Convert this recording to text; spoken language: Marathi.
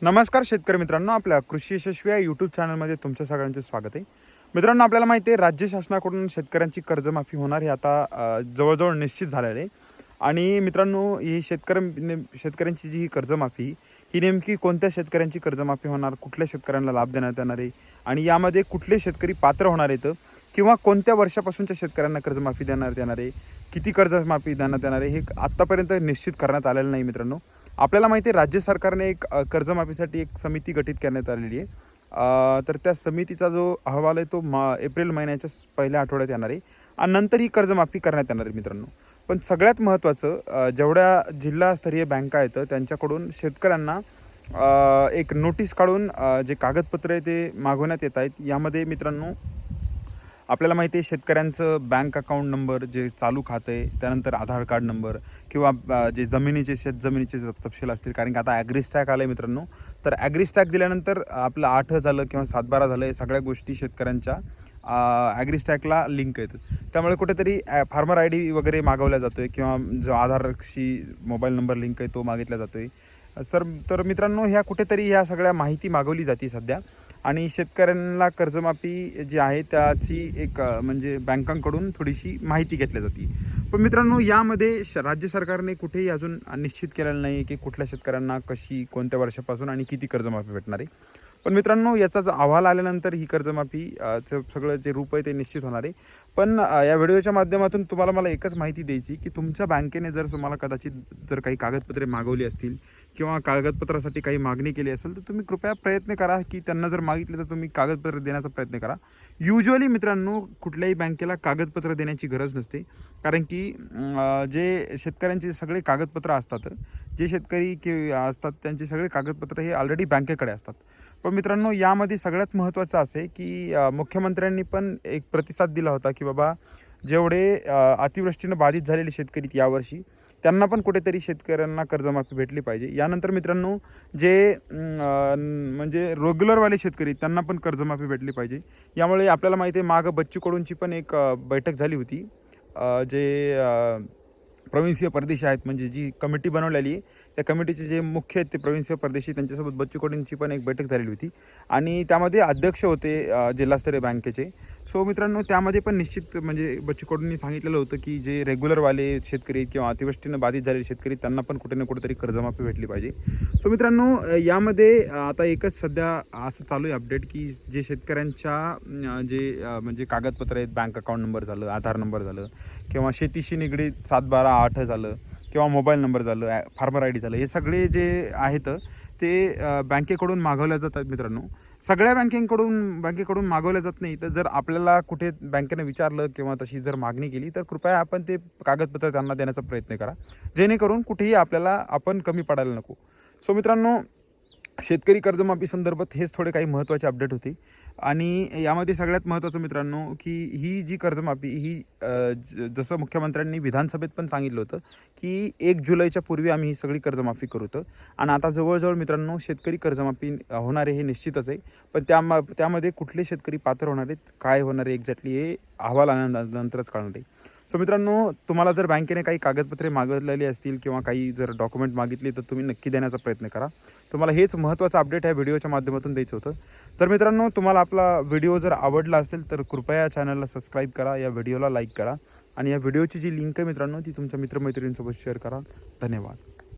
नमस्कार शेतकरी मित्रांनो, आपल्या कृषी यशस्वी या यूट्यूब चॅनलमध्ये तुमच्या सगळ्यांचे स्वागत आहे. मित्रांनो, आपल्याला माहिती आहे राज्य शासनाकडून शेतकऱ्यांची कर्जमाफी होणार हे आता जवळजवळ निश्चित झालेलं आहे. आणि मित्रांनो, ही शेतकऱ्यांची जी ही कर्जमाफी ही नेमकी कोणत्या शेतकऱ्यांची कर्जमाफी होणार, कुठल्या शेतकऱ्यांना लाभ देण्यात येणार आहे आणि यामध्ये कुठले शेतकरी पात्र होणार आहेत किंवा कोणत्या वर्षापासूनच्या शेतकऱ्यांना कर्जमाफी देण्यात येणार आहे, किती कर्जमाफी देण्यात येणार आहे, हे आत्तापर्यंत निश्चित करण्यात आलेलं नाही. मित्रांनो, आपल्याला माहिती आहे राज्य सरकारने एक कर्जमाफीसाठी एक समिती गठीत करण्यात आलेली आहे. तर त्या समितीचा जो अहवाल आहे तो एप्रिल महिन्याच्या पहिल्या आठवड्यात येणार आहे आणि नंतर ही कर्जमाफी करण्यात येणार आहे. मित्रांनो, पण सगळ्यात महत्त्वाचं, जेवढ्या जिल्हास्तरीय बँका आहेत त्यांच्याकडून शेतकऱ्यांना एक नोटीस काढून जे कागदपत्र आहे ते मागवण्यात येत आहेत. यामध्ये मित्रांनो, आपल्याला माहिती आहे शेतकऱ्यांचं बँक अकाउंट नंबर, जे चालू खातं आहे, त्यानंतर आधार कार्ड नंबर किंवा जे शेतजमिनीचे तपशील असतील. कारण की आता ॲग्रिस्टॅक आलं आहे मित्रांनो, तर ॲग्रिस्टॅक दिल्यानंतर आपलं 8 झालं किंवा 7/12 झालं, हे सगळ्या गोष्टी शेतकऱ्यांच्या ॲग्रिस्टॅकला लिंक आहेत. त्यामुळे कुठेतरी फार्मर आय डी वगैरे मागवला जातो आहे किंवा जो आधारशी मोबाईल नंबर लिंक आहे तो मागितला जातो आहे. तर मित्रांनो, ह्या कुठेतरी ह्या सगळ्या माहिती मागवली जाते सध्या आणि शेतकऱ्यांना कर्जमाफी जी आहे त्याची एक म्हणजे बँकांकडून थोडीशी माहिती घेतली जाते. पण मित्रांनो, यामध्ये राज्य सरकारने कुठेही अजून निश्चित केलेलं नाही की कुठल्या शेतकऱ्यांना कशी, कोणत्या वर्षापासून आणि किती कर्जमाफी भेटणार आहे. पण मित्रांनो, याचा जो अहवाल आल्यानंतर ही कर्जमाफी सगळं जे रूप आहे ते निश्चित होणार आहे. पण या व्हिडिओच्या माध्यमातून तुम्हाला मला एकच माहिती द्यायची की तुमच्या बँकेने जर तुम्हाला कदाचित जर काही कागदपत्रे मागवली असतील किंवा कागदपत्रासाठी काही मागणी केली असेल, तर तुम्ही कृपया प्रयत्न करा की त्यांना जर मागितले तर तुम्ही कागदपत्र देण्याचा प्रयत्न करा. युजुअली मित्रांनो, कुठल्याही बँकेला कागदपत्र देण्याची गरज नसते. कारण की जे शेतकऱ्यांचे सगळे कागदपत्र असतात, जे शेतकरी असतात त्यांचे सगळे कागदपत्र हे ऑलरेडी बँकेकडे असतात. पण मित्रांनो, यामध्ये सगळ्यात महत्त्वाचं असं आहे की मुख्यमंत्र्यांनी पण एक प्रतिसाद दिला होता की बाबा, जेवढे अतिवृष्टीनं बाधित झालेले शेतकरी यावर्षी, त्यांना पण कुठेतरी शेतकऱ्यांना कर्जमाफी भेटली पाहिजे. यानंतर मित्रांनो, जे म्हणजे रेग्युलरवाले शेतकरी त्यांना पण कर्जमाफी भेटली पाहिजे. यामुळे आपल्याला माहिती आहे मागं बच्चू कडूंची पण एक बैठक झाली होती. जे प्रविन्सीय परदेशी आहेत, म्हणजे जी कमिटी बनवलेली आहे, त्या कमिटीचे जे मुख्य आहेत ते प्रविन्सीय परदेशी, त्यांच्यासोबत बच्चू कडूंची पण एक बैठक झालेली होती आणि त्यामध्ये अध्यक्ष होते जिल्हास्तरीय बँकेचे. सो मित्रांनो, त्यामध्ये पण निश्चित म्हणजे बच्चू कडूंनी सांगितलेलं होतं की जे रेग्युलरवाले शेतकरी किंवा अतिवृष्टीनं बाधित झालेले शेतकरी त्यांना पण कुठे ना कुठेतरी कर्जमाफी भेटली पाहिजे. सो मित्रांनो, यामध्ये आता एकच सध्या असं चालू आहे अपडेट की जे शेतकऱ्यांच्या म्हणजे कागदपत्र आहेत, बँक अकाउंट नंबर झालं, आधार नंबर झालं किंवा शेतीशी निगडीत 7/12/8 झालं किंवा मोबाईल नंबर झालं, फार्मर आय डी झालं, हे सगळे जे आहेत ते बँकेकडून मागवल्या जातात. मित्रांनो, सगळ्या बँकेकडून मागवल्या जात नाही. तर जर आपल्याला कुठे बँकेने विचारलं किंवा तशी जर मागणी केली, तर कृपया आपण ते कागदपत्र त्यांना देण्याचा प्रयत्न करा, जेणेकरून कुठेही आपल्याला आपण कमी पडायला नको. सो मित्रांनो, शेतकरी कर्जमाफी संदर्भात हेच थोडे काही महत्त्वाचे अपडेट होते. आणि यामध्ये सगळ्यात महत्त्वाचं मित्रांनो, की ही जी कर्जमाफी ही जसं मुख्यमंत्र्यांनी विधानसभेत पण सांगितलं होतं की 1 जुलैच्या पूर्वी आम्ही ही सगळी कर्जमाफी करू होतं. आणि आता जवळजवळ मित्रांनो, शेतकरी कर्जमाफी होणार आहे हे निश्चितच आहे. पण त्यामध्ये कुठले शेतकरी पात्र होणार आहेत, काय होणार आहे एक्झॅक्टली, हे अहवाल आल्यानंतरच कळणार आहे. सो मित्रांनो, तुम्हाला जर बँकेने काही कागदपत्रे मागितलेली असतील किंवा काही जर डॉक्युमेंट मागितली, तर तुम्ही नक्की देण्याचा प्रयत्न करा. तुम्हाला हेच महत्त्वाचं अपडेट ह्या व्हिडिओच्या माध्यमातून द्यायचं होतं. तर मित्रांनो, तुम्हाला आपला व्हिडिओ जर आवडला असेल तर कृपया चॅनलला सबस्क्राईब करा, या व्हिडिओला लाईक करा आणि या व्हिडिओची जी लिंक आहे मित्रांनो, ती तुमच्या मित्रमैत्रिणींसोबत शेअर करा. धन्यवाद.